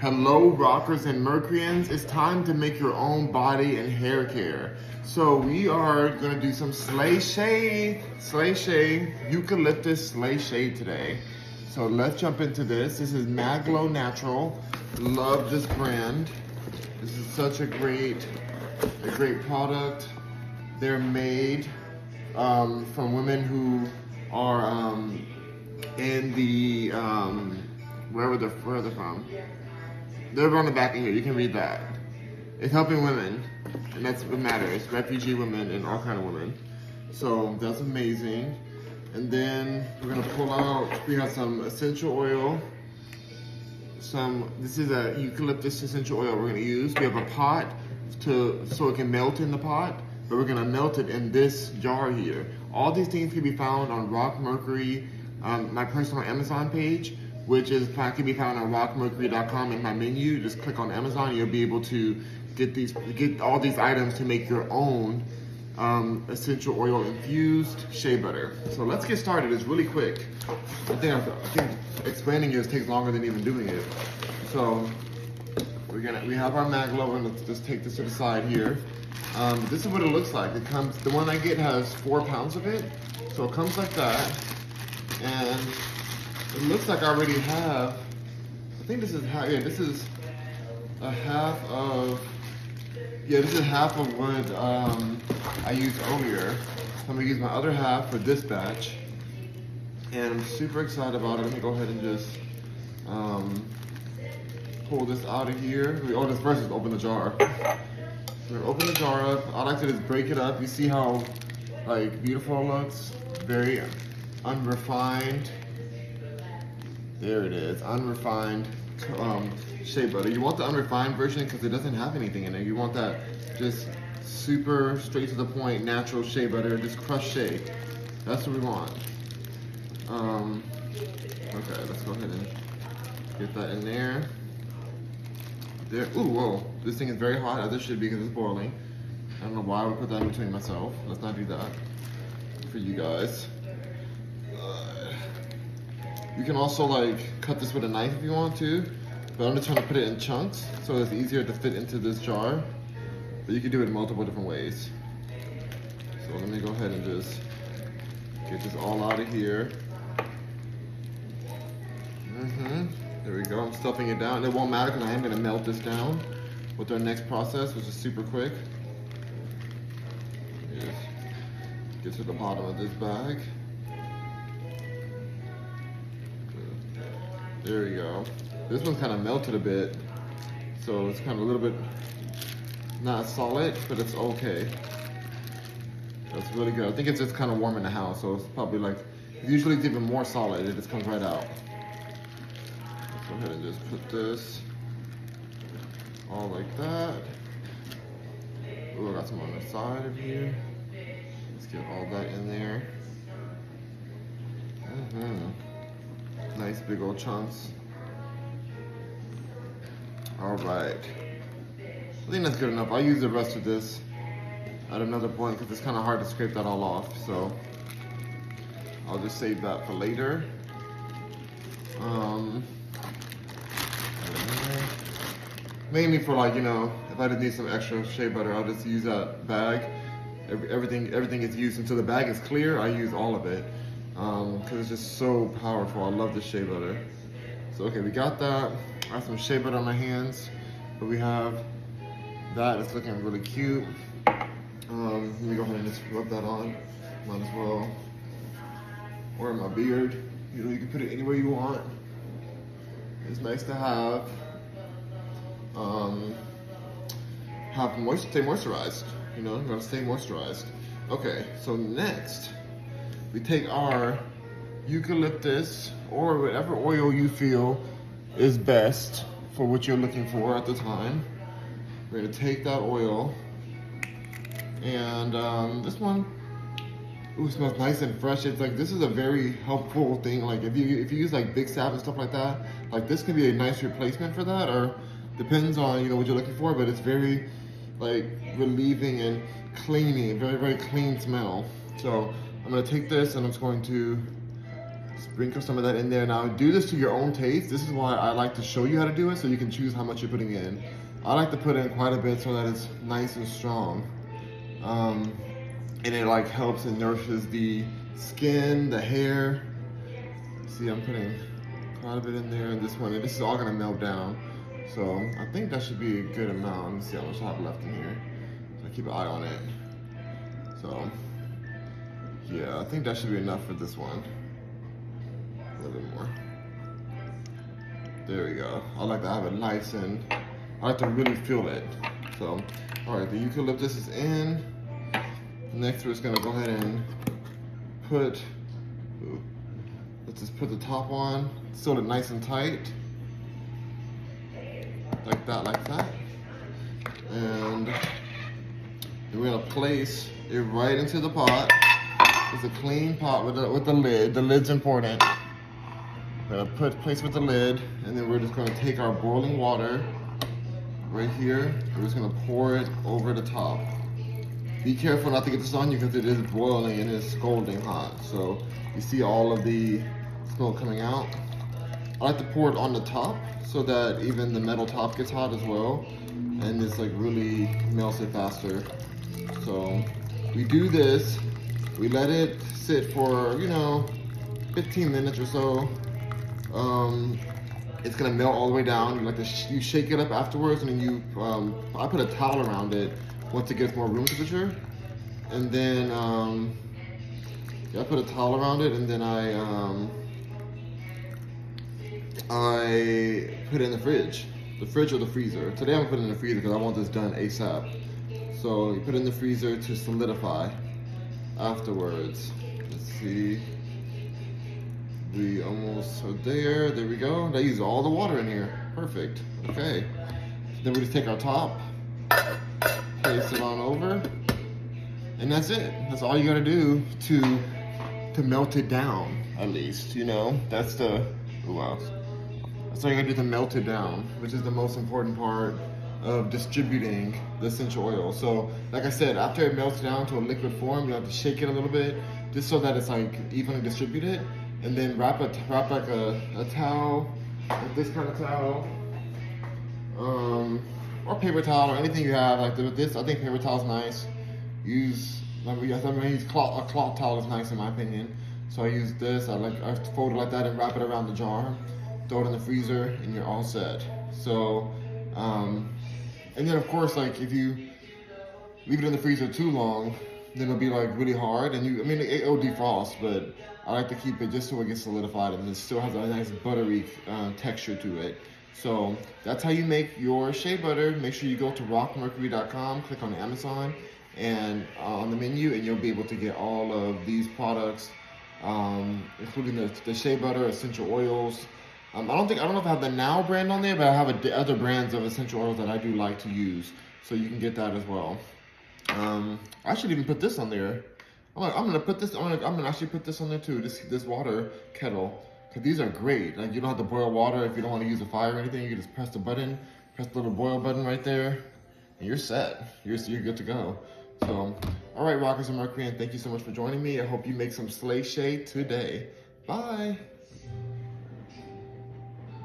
Hello rockers and Mercuryans, it's time to make your own body and hair care. So we are gonna do some Shea, eucalyptus Shea today. So let's jump into this. This is Maglow Natural. Love this brand. This is such a great product. They're made from women who are in the, where are they from? They're on the back of here, you can read that. It's helping women, and that's what matters. Refugee women and all kind of women. So that's amazing. And then we're gonna pull out, we have some essential oil. This is a eucalyptus essential oil we're gonna use. We have a pot so it can melt in the pot, but we're gonna melt it in this jar here. All these things can be found on Rock Mercury, my personal Amazon page, which can be found on rockmercury.com in my menu. Just click on Amazon, you'll be able to get all these items to make your own essential oil infused shea butter. So let's get started. It's really quick. I think explaining it takes longer than even doing it. So we have our Maglow, and let's just take this to the side here. This is what it looks like. The one I get has 4 pounds of it, so it comes like that, and it looks like I already have. I think this is this is a half of. Yeah, this is half of what I used earlier. So I'm gonna use my other half for this batch, and I'm super excited about it. Let me go ahead and just pull this out of here. This first is open the jar. We're gonna open the jar up. I like to just break it up. You see how beautiful it looks? Very unrefined. There it is, unrefined shea butter. You want the unrefined version because it doesn't have anything in it. You want that just super straight to the point, natural shea butter, just crushed shea. That's what we want. Okay, let's go ahead and get that in there. There. Ooh, whoa, this thing is very hot, as it should be because it's boiling. I don't know why I would put that in between myself. Let's not do that for you guys. You can also cut this with a knife if you want to, but I'm just trying to put it in chunks so it's easier to fit into this jar. But you can do it in multiple different ways. So let me go ahead and just get this all out of here. There we go, I'm stuffing it down. It won't matter because I am gonna melt this down with our next process, which is super quick. Just get to the bottom of this bag. There you go. This one's kind of melted a bit, so it's kind of a little bit not solid, but it's okay. That's really good. I think it's just kind of warm in the house, so it's probably usually it's even more solid. It just comes right out. Let's go ahead and just put this all like that. Ooh, I got some on the side of here. Let's get all that in there. Nice big old chunks. All right. I think that's good enough. I'll use the rest of this at another point because it's kind of hard to scrape that all off. So I'll just save that for later. Mainly for if I just need some extra shea butter, I'll just use that bag. Everything is used until the bag is clear. I use all of it. Because it's just so powerful. I love the shea butter. So okay, we got that. I have some shea butter on my hands, but we have that. It's looking really cute. Let me go ahead and just rub that on. Might as well. Or in my beard. You can put it anywhere you want. It's nice to have stay moisturized. You gotta stay moisturized. Okay, so next, we take our eucalyptus or whatever oil you feel is best for what you're looking for at the time. We're gonna take that oil, and this one, ooh, smells nice and fresh. It's this is a very helpful thing. If you use Big Sap and stuff like that, this can be a nice replacement for that, or depends on what you're looking for. But it's very relieving and cleaning, very clean smell. So I'm gonna take this and I'm just going to Sprinkle some of that in there. Now do this to your own taste. This is why I like to show you how to do it so you can choose how much you're putting in. I like to put in quite a bit so that it's nice and strong. And it like helps and nourishes the skin, the hair. See, I'm putting quite a bit in there in this one, and this is all gonna melt down. So I think that should be a good amount. Let me see how much I have left in here. So keep an eye on it. So yeah, I think that should be enough for this one. A little bit more. There we go. I like to have it nice and I like to really feel it. So, all right, the eucalyptus is in. Next, we're just gonna go ahead and let's just put the top on, seal it nice and tight. Like that. And we're gonna place it right into the pot. It's a clean pot with the lid. The lid's important. We're gonna place with the lid, and then we're just gonna take our boiling water right here. We're just gonna pour it over the top. Be careful not to get this on you because it is boiling and it's scalding hot. So you see all of the smoke coming out. I like to pour it on the top so that even the metal top gets hot as well, and it's like really melts it faster. So we do this, we let it sit for 15 minutes or so. It's gonna melt all the way down. You shake it up afterwards, and then I put a towel around it once it gets more room temperature, and then I put a towel around it, and then I put it in the fridge or the freezer. Today I'm gonna put it in the freezer because I want this done ASAP. So you put it in the freezer to solidify afterwards. Let's see. We almost are there. There we go. That uses all the water in here. Perfect. Okay. Then we just take our top, place it on over, and that's it. That's all you gotta do to melt it down, at least. That's the that's all you gotta do to melt it down, which is the most important part of distributing the essential oil. So, like I said, after it melts down to a liquid form, you have to shake it a little bit, just so that it's like evenly distributed. And then wrap like a towel, like this kind of towel, or paper towel, or anything you have. Like with this, I think paper towel's nice. A cloth towel is nice in my opinion. So I use this. I fold it like that and wrap it around the jar, throw it in the freezer, and you're all set. So, and then of course, like if you leave it in the freezer too long, then it'll be like really hard, and it'll defrost, but I like to keep it just so it gets solidified and it still has a nice buttery texture to it. So that's how you make your shea butter. Make sure you go to rockmercury.com, click on Amazon, and on the menu, and you'll be able to get all of these products, including the shea butter, essential oils. I don't know if I have the Now brand on there, but I have other brands of essential oils that I do like to use, so you can get that as well. I should even put this on there. I'm gonna actually put this on there too. This water kettle, because these are great. Like you don't have to boil water if you don't want to use a fire or anything. You can just press the button, press the little boil button right there, and you're set. You're good to go. So, all right, Rockers of Mercury, and thank you so much for joining me. I hope you make some Slay Shea today. Bye.